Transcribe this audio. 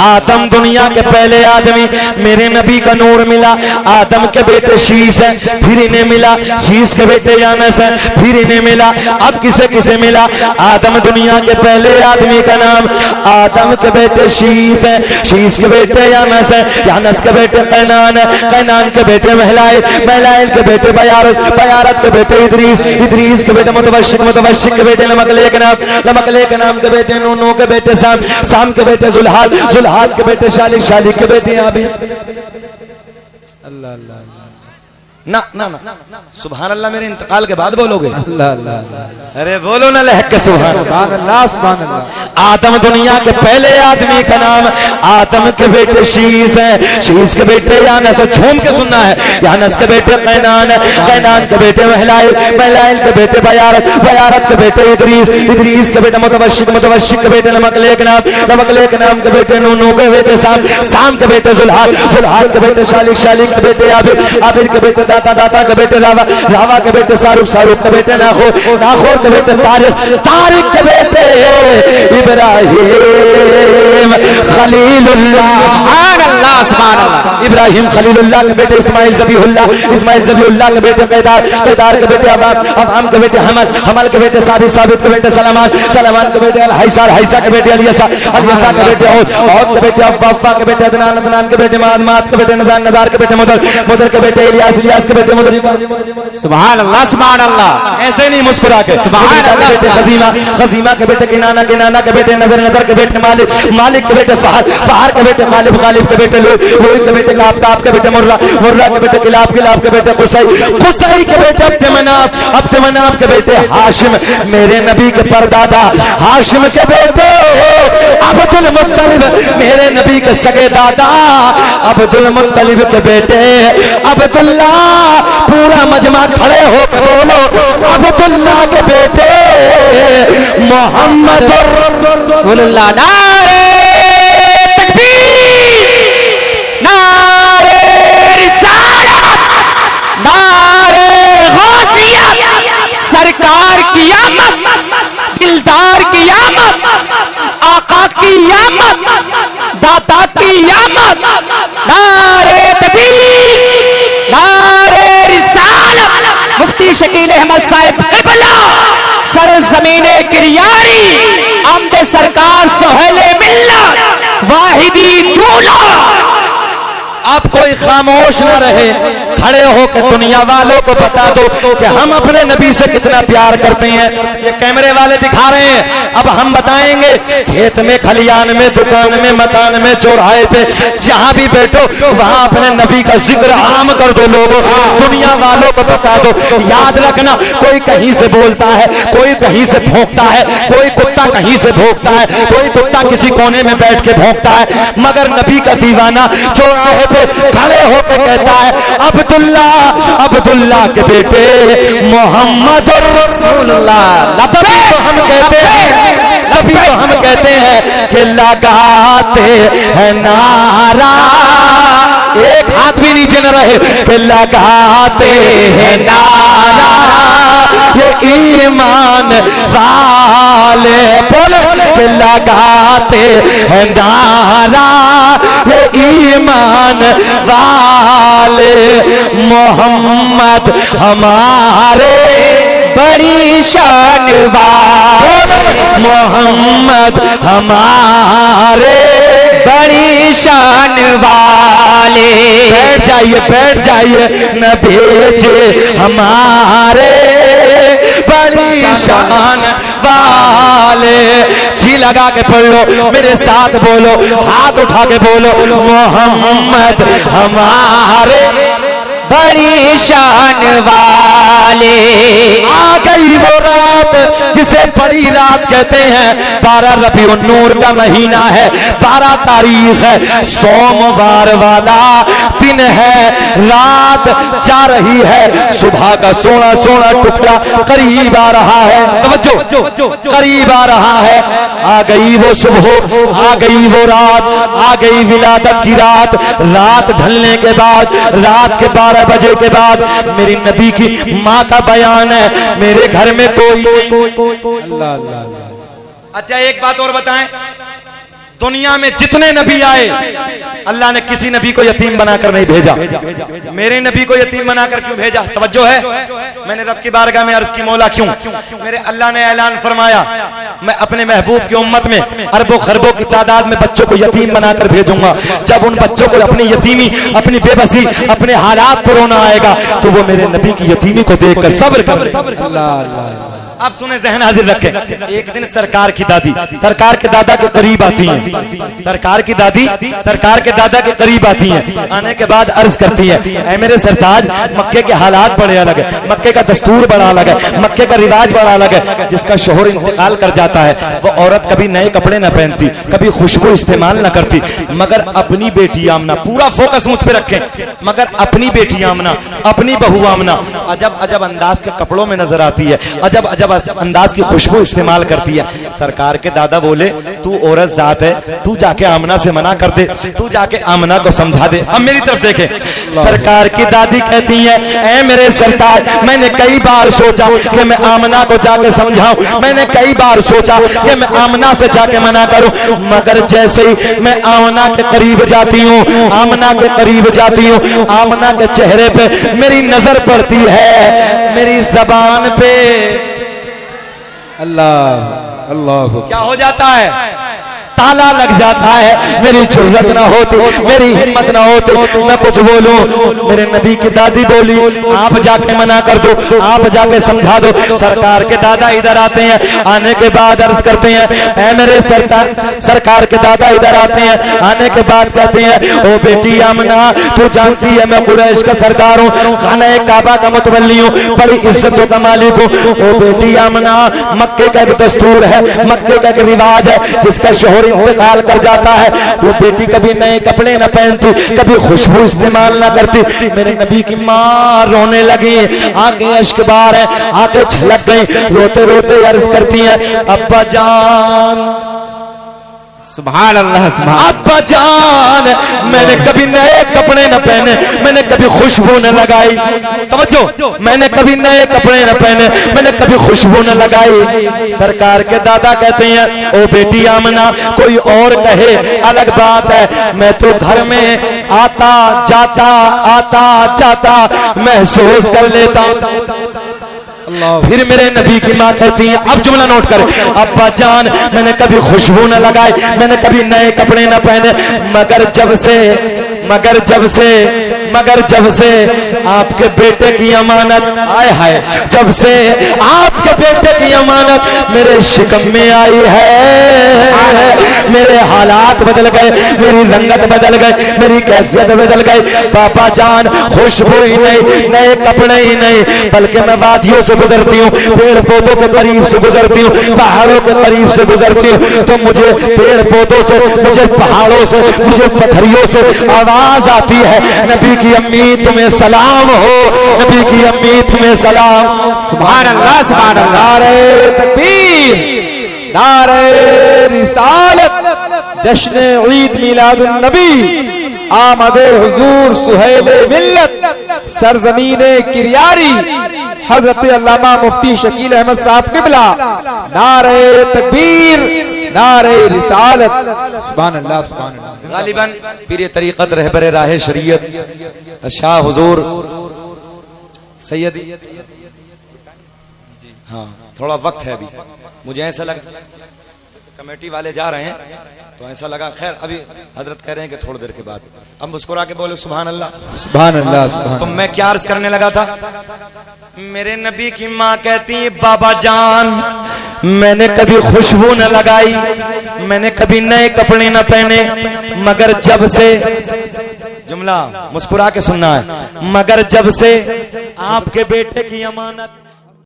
आदम दुनिया के पहले आदमी, मेरे नबी का नूर मिला। आदम के बेटे शीश है, फिर इन्हें मिला। शीश के बेटे यानस है, फिर इन्हें मिला। अब किसे किसे मिला? आदम दुनिया के पहले आदमी का नाम, आदम के बेटे शीश है, शीश के बेटे यानस है, यानस के बेटे कैनान है, कैनान के बेटे महलाइल, महलाइल के बेटे बयारत, बयारत के बेटे इदरीस, इदरीस के बेटे मुतवशिक, मुतवशिक के बेटे नमकले के नाम, नमकले के नाम के बेटे नूह, नूह के बेटे साम, साम के बेटे जुल्हाल, जुल्हाल के बेटे शालिक, शालिक के बेटे आबी। अल्लाह अल्लाह ना ना ना सुभान अल्लाह। मेरे इंतकाल के बाद बोलोगे अल्लाह अल्लाह। अरे बोलो ना लहक के सुभान अल्लाह, सुभान अल्लाह। आदम दुनिया के पहले आदमी का नाम, आदम के बेटे शीश है, शीश के बेटे यानस, झूम के सुनना है। यानस के बेटे कैनान है, कैनान के बेटे महलाइल, महलाइल के बेटे बयारत, बयारत के बेटे इदरीस, इदरीस के बेटे मुतवशिक, मुतवशिक के बेटे नमकले के नाम, नमकले के नाम के बेटे नूह, नूह के बेटे साम, साम के बेटे जुल्हाल, जुल्हाल के बेटे शालिक, शालिक के बेटे आबिर, आबिर के बेटे दाता, दाता के बेटे रावा, रावा के बेटे शाहरुख, शाहरुख के बेटे नाखोर, नाखोर के बेटे तारिक, तारिक के बेटे इब्राहिम खलीलुल्लाह, सुभान अल्लाह, सुभान अल्लाह। इब्राहिम खलीलुल्लाह के बेटे इस्माइल ज़बीहुल्लाह, इस्माइल ज़बीहुल्लाह के बेटे कैदार, कैदार के बेटे अबाम, अबाम के बेटे हमल, हमल के बेटे साबित, साबित के बेटे सलामान, सलामान के बेटे अलहैसा, अलहैसा के बेटे अलियसा, अलियसा के बेटे औद, औद के बेटे अब्बा के बेटे अदनान, अदनान के बेटे माद, माद के बेटे नदार, नदार के बेटे मुदर, मुदर के बेटे इलियास, इलियास के बेटे मुदर। सुभान अल्लाह, सुभान अल्लाह। ऐसे नहीं मुस्कुरा के सुभान अल्लाह। खजीमा, खजीमा के बेटे किनाना, किनाना के बेटे नजर, नजर के बेटे मालिक, मालिक के बेटे फहर, फहर के बेटे गालिब, गालिब के बेटे लूत, लूत के बेटे काब, काब के बेटे मुर्रा, मुर्रा के बेटे किलाब, किलाब के बेटे कुसै, कुसै के बेटे अब्दमनाफ, अब्दमनाफ के बेटे हाशिम, मेरे नबी के परदादा हाशिम के बेटे अब्दुल मुत्तलिब, मेरे नबी के सगे दादा अब्दुल मुत्तलिब के बेटे अब्दुल्ला। पूरा मजमा खड़े हो बोलो अब्दुल्ला के बेटे मोहम्मद रसूलुल्लाह। नारे तकबीर, नारे रिसालत, नारे गौसियत, सरकार की आमद, दिलदार की आमद, आका की आमद, दाता की आमद। नारे तकबीर, नारे रिसालत। मुफ्ती शकील अहमद साहिब क़िबला, सर ज़मीने किरियारी, आमदे सरकार सोहेले मिल्लत, वाहिदी दूल्हा। आप कोई खामोश न रहे, खड़े होकर दुनिया वालों को बता दो कि हम अपने नबी से कितना प्यार करते हैं। ये कैमरे वाले दिखा रहे हैं, अब हम बताएंगे। खेत में, खलियान में, दुकान में, मकान में, चौराहे पे, जहां भी बैठो वहां अपने नबी का जिक्र आम कर दो। लोगों, दुनिया वालों को बता दो। याद रखना, कोई कहीं से बोलता है, कोई कहीं से भौंकता है, कोई कुत्ता कहीं से भौंकता है, कोई कुत्ता किसी कोने में बैठ के भौंकता है, मगर नबी का दीवाना चौराहे पे खड़े होकर कहता है अब्दुल्ला, अब्दुल्ला के बेटे मोहम्मद रसूलुल्लाह। नबी तो हम कहते हैं, नबी तो हम कहते हैं कि लगाते हैं नारा, एक हाथ भी नीचे न रहे, कि लगाते हैं नारा ये ईमान वाले, बोलो कि लगाते हैं नारा ये ईमान वाले। मोहम्मद हमारे बड़ी शान वाले, मोहम्मद हमारे बड़ी शान वाले। बैठ जाइए, बैठ जाइए, न भेजे हमारे बड़ी शान वाले। जी लगा के पढ़ लो, मेरे साथ बोलो, हाथ उठा के बोलो मोहम्मद हमारे बड़ी शान वाले। आ गई वो रात जिसे बड़ी रात कहते हैं। 12 रबीउन नूर का महीना है, 12 तारीख है, सोमवार वाला दिन है। रात जा रही है, सुबह का सोना सोना टुकड़ा करीब आ रहा है। तवज्जो, करीब आ रहा है। आ गई वो सुबह, आ गई वो रात, आ गई विलादत की रात। रात ढलने के बाद, रात के 12 बजे के बाद मेरी नबी की माँ का बयान है, मेरे घर में कोई नहीं। अल्लाह अल्लाह। अच्छा एक बात और बताएं, दुनिया में जितने नबी आए अल्लाह ने किसी नबी को यतीम बनाकर नहीं भेजा। मेरे नबी को यतीम बनाकर क्यों भेजा? तवज्जो है। मैंने रब की बारगाह में अर्ज की, मौला क्यों? मेरे अल्लाह ने ऐलान फरमाया, मैं अपने महबूब की उम्मत में अरबों खरबों की तादाद में बच्चों को यतीम बनाकर भेजूंगा। जब उन बच्चों को अपनी यतीमी, अपनी बेबसी, अपने हालात पर रोना आएगा तो वो मेरे नबी की यतीमी को देखकर सब्र कर। अब सुने, जहन हाजिर रखें। एक दिन सरकार की दादी सरकार के दादा के करीब आती हैं। सरकार की दादी सरकार के दादा के करीब आती हैं। आने के बाद अर्ज करती है, ऐ मेरे सरताज, मक्के के हालात बड़े अलग है, मक्के का दस्तूर बड़ा अलग है, मक्के का रिवाज बड़ा अलग है। जिसका शोहर इंतकाल कर जाता है वो औरत कभी नए कपड़े न पहनती, कभी खुशबू इस्तेमाल न करती, मगर अपनी बेटी आमना, पूरा फोकस मुझ पे रखें, मगर अपनी बेटी आमना, अपनी बहू आमना अजब अजब अंदाज के कपड़ों में नजर आती है, अजब अजब अंदाज की खुशबू इस्तेमाल करती है। सरकार के दादा बोले, तू औरत जात है, तू जाके आमना से मना कर दे, तू जाके आमना को समझा दे। अब मेरी तरफ देखे, सरकार की दादी कहती है, ऐ मेरे सरताज, मैंने कई बार सोचा कि मैं आमना को जाके समझाऊं, मैंने कई बार सोचा कि मैं आमना से जाके मना करूं, मगर जैसे ही मैं आमना के करीब जाती हूं, आमना के करीब जाती हूं, आमना के चेहरे पे मेरी नजर पड़ती है, मेरी जबान पे अल्लाह अल्लाह क्या हो जाता है? ताला लग जाता है। मेरी जुर्रत ना होती, मेरी हिम्मत ना होती, मैं कुछ बोलूं। मेरे नबी की दादी बोली, आप जाके मना कर दो, आप जाके समझा दो। सरकार के दादा इधर आते हैं, आने के बाद अर्ज करते हैं, ऐ मेरे सरकार के दादा इधर आते हैं, आने के बाद कहते हैं, ओ बेटी आमना, तू जानती है मैं कुरैश का सरदार हूँ, खाना काबा का मुतवल्ली हूँ, बड़ी इज्जतों का मालिक हूँ। ओ बेटी आमना, मक्के का एक दस्तूर है, मक्के का एक रिवाज है, जिसका शोहर इंतकाल कर जाता है वो बेटी कभी नए कपड़े न पहनती, कभी खुशबू इस्तेमाल न करती। मेरे नबी की माँ रोने लगी, आंखें अश्कबार है, आंखें छलक गई, रोते रोते अर्ज करती है, अब्बा जान, सुभान अल्लाह, सुभान अब्बा जान, मैंने कभी नए कपड़े न पहने, मैंने कभी खुशबू न लगाई। समझो, मैंने कभी नए कपड़े न पहने, मैंने कभी खुशबू न लगाई। सरकार के दादा कहते हैं, ओ बेटी आमना, कोई और कहे अलग बात है, मैं तो घर में आता जाता महसूस कर लेता। फिर मेरे नबी की माँ कहती है, अब जुमला नोट कर, अब्बा जान, मैंने कभी खुशबू न लगाई, मैंने कभी नए कपड़े न पहने, मगर जब से आपके बेटे की अमानत, आए हाय, जब से आपके बेटे की अमानत मेरे शिकम में आई है, मेरे हालात बदल गए, मेरी रंगत बदल गई, मेरी कैफियत बदल गई। पापा जान, खुशबू ही नहीं, नए कपड़े ही नहीं, बल्कि मैं वादियों से गुजरती हूँ, पेड़ पौधों के करीब से गुजरती हूँ, पहाड़ों के करीब से गुजरती हूँ, तो मुझे पेड़ पौधों से, मुझे पहाड़ों से, मुझे पत्थरियों से आवाज आती है, नबी की अम्मी तुम्हें सलाम हो, नबी की अम्मी तुम्हें सलाम। सुभान अल्लाह, सुभान अल्लाह, नारे तकबीर, नारे रिसालत, जश्न ईद मिलादुन नबी, आमदे हुजूर सुहेल मिल्लत, सरजमीने किरियारी, हजरत अल्लामा मुफ्ती शकील अहमद साहब किबला, नारे तकबीर, नारे रिसालत, सुभान अल्लाह, सुभान अल्लाह। गालिबन पीर तरीक़त रहबर राह शरीयत शाह हुजूर सैयदी, हाँ थोड़ा वक्त है अभी, मुझे ऐसा लगा कमेटी वाले जा रहे हैं तो ऐसा लगा, खैर अभी हजरत कह रहे हैं कि थोड़ी देर के बाद। अब मुस्कुरा के बोले सुभान अल्लाह, सुभान अल्लाह, सुभान। तो मैं क्या अर्ज करने लगा था, मेरे नबी की माँ कहती है, बाबा जान, मैंने कभी खुशबू न लगाई, मैंने कभी नए कपड़े न पहने, मगर जब से, जुमला मुस्कुरा के सुनना है, मगर जब से आपके बेटे की अमानत